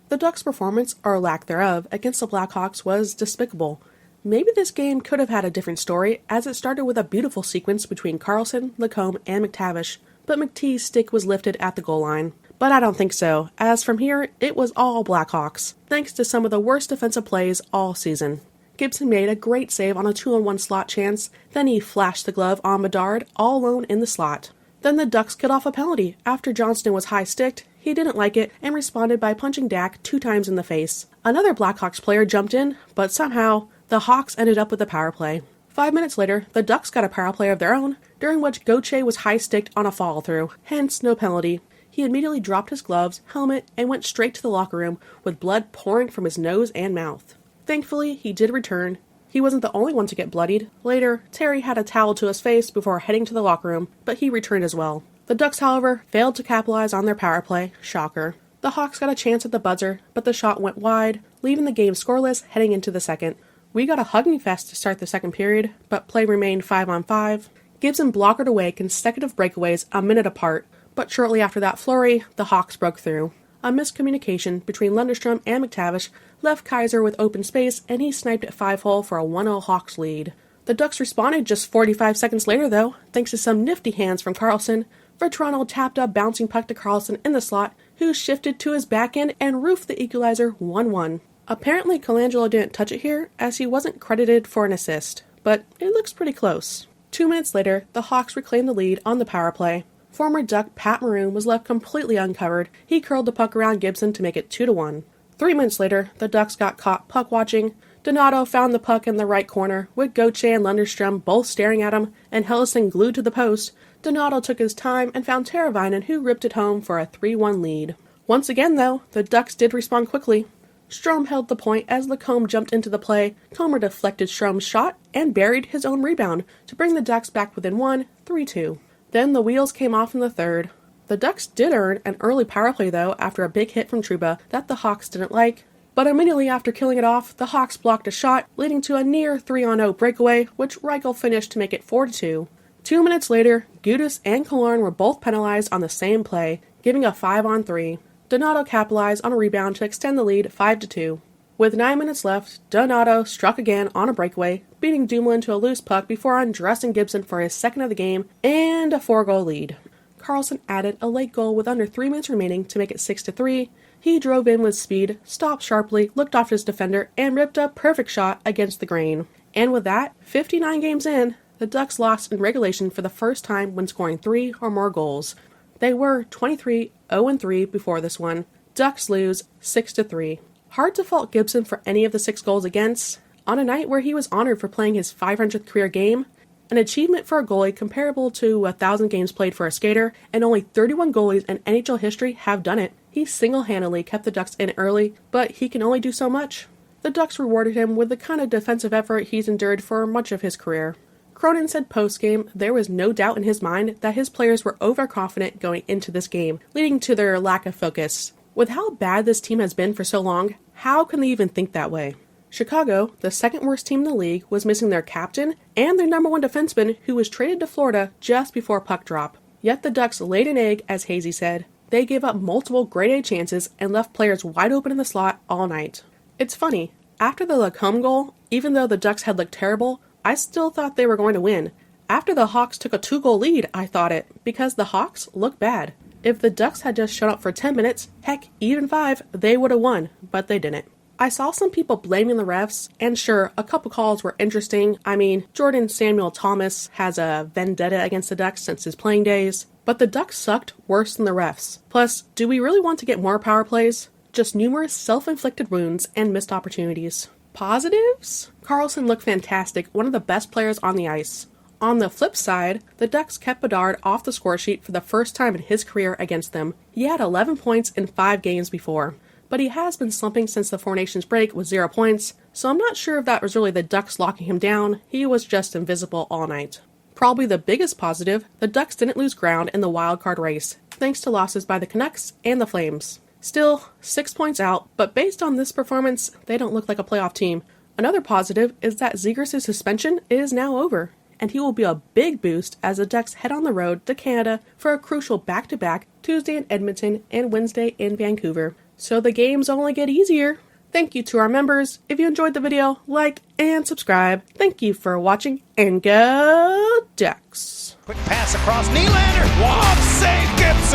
The Ducks' performance, or lack thereof, against the Blackhawks was despicable. Maybe this game could have had a different story, as it started with a beautiful sequence between Karlsson, Lacombe, and McTavish, but McTee's stick was lifted at the goal line. But I don't think so, as from here, it was all Blackhawks, thanks to some of the worst defensive plays all season. Gibson made a great save on a 2-on-1 slot chance, then he flashed the glove on Bedard all alone in the slot. Then the Ducks cut off a penalty after Johnston was high-sticked. He didn't like it and responded by punching Dak 2 times in the face. Another Blackhawks player jumped in, but somehow the Hawks ended up with the power play. 5 minutes later, the Ducks got a power play of their own, during which Gauthier was high-sticked on a follow-through, hence no penalty. He immediately dropped his gloves, helmet, and went straight to the locker room with blood pouring from his nose and mouth. Thankfully, he did return. He wasn't the only one to get bloodied. Later, Terry had a towel to his face before heading to the locker room, but he returned as well. The Ducks, however, failed to capitalize on their power play. Shocker. The Hawks got a chance at the buzzer, but the shot went wide, leaving the game scoreless heading into the second. We got a hugging fest to start the second period, but play remained 5-on-5. Gibson blockered away consecutive breakaways a minute apart, but shortly after that flurry, the Hawks broke through. A miscommunication between Lundestrom and McTavish left Kaiser with open space, and he sniped at 5-hole for a 1-0 Hawks lead. The Ducks responded just 45 seconds later, though, thanks to some nifty hands from Karlsson. Toronto tapped a bouncing puck to Karlsson in the slot, who shifted to his backhand and roofed the equalizer 1-1. Apparently, Colangelo didn't touch it here, as he wasn't credited for an assist, but it looks pretty close. 2 minutes later, the Hawks reclaimed the lead on the power play. Former Duck Pat Maroon was left completely uncovered. He curled the puck around Gibson to make it 2-1. 3 minutes later, the Ducks got caught puck-watching. Donato found the puck in the right corner, with Gauthier and Lundestrom both staring at him, and Hellison glued to the post. Donato took his time and found Teravainen, who ripped it home for a 3-1 lead. Once again, though, the Ducks did respond quickly. Strome held the point as Lacombe jumped into the play. Comer deflected Strome's shot and buried his own rebound to bring the Ducks back within 3-2. Then the wheels came off in the third. The Ducks did earn an early power play, though, after a big hit from Trouba that the Hawks didn't like. But immediately after killing it off, the Hawks blocked a shot, leading to a near 3-on-0 breakaway, which Reichel finished to make it 4-2. 2 minutes later, Gudas and Killorn were both penalized on the same play, giving a 5-on-3. Donato capitalized on a rebound to extend the lead 5-2. With 9 minutes left, Donato struck again on a breakaway, beating Dumoulin to a loose puck before undressing Gibson for his second of the game and a 4-goal lead. Karlsson added a late goal with under 3 minutes remaining to make it 6-3. He drove in with speed, stopped sharply, looked off his defender, and ripped a perfect shot against the grain. And with that, 59 games in, the Ducks lost in regulation for the first time when scoring 3 or more goals. They were 23-0-3 before this one. Ducks lose 6-3. Hard to fault Gibson for any of the 6 goals against. On a night where he was honored for playing his 500th career game, an achievement for a goalie comparable to 1,000 games played for a skater, and only 31 goalies in NHL history have done it. He single-handedly kept the Ducks in early, but he can only do so much. The Ducks rewarded him with the kind of defensive effort he's endured for much of his career. Cronin said post-game there was no doubt in his mind that his players were overconfident going into this game, leading to their lack of focus. With how bad this team has been for so long, how can they even think that way? Chicago, the second worst team in the league, was missing their captain and their number 1 defenseman, who was traded to Florida just before puck drop. Yet the Ducks laid an egg, as Hazy said. They gave up multiple grade-A chances and left players wide open in the slot all night. It's funny, after the Lacombe goal, even though the Ducks had looked terrible, I still thought they were going to win. After the Hawks took a 2-goal lead, I thought it, because the Hawks looked bad. If the Ducks had just shown up for 10 minutes, heck, even 5, they would have won, but they didn't. I saw some people blaming the refs, and sure, a couple calls were interesting. I mean, Jordan Samuel Thomas has a vendetta against the Ducks since his playing days, but the Ducks sucked worse than the refs. Plus, do we really want to get more power plays? Just numerous self-inflicted wounds and missed opportunities. Positives? Karlsson looked fantastic, one of the best players on the ice. On the flip side, the Ducks kept Bedard off the scoresheet for the first time in his career against them. He had 11 points in 5 games before, but he has been slumping since the Four Nations break with 0 points, so I'm not sure if that was really the Ducks locking him down. He was just invisible all night. Probably the biggest positive, the Ducks didn't lose ground in the wild card race, thanks to losses by the Canucks and the Flames. Still, 6 points out, but based on this performance, they don't look like a playoff team. Another positive is that Zegras' suspension is now over, and he will be a big boost as the Ducks head on the road to Canada for a crucial back-to-back Tuesday in Edmonton and Wednesday in Vancouver. So the games only get easier. Thank you to our members. If you enjoyed the video, like and subscribe. Thank you for watching, and go Ducks! Quick pass across Nylander. Lob save, Gibson.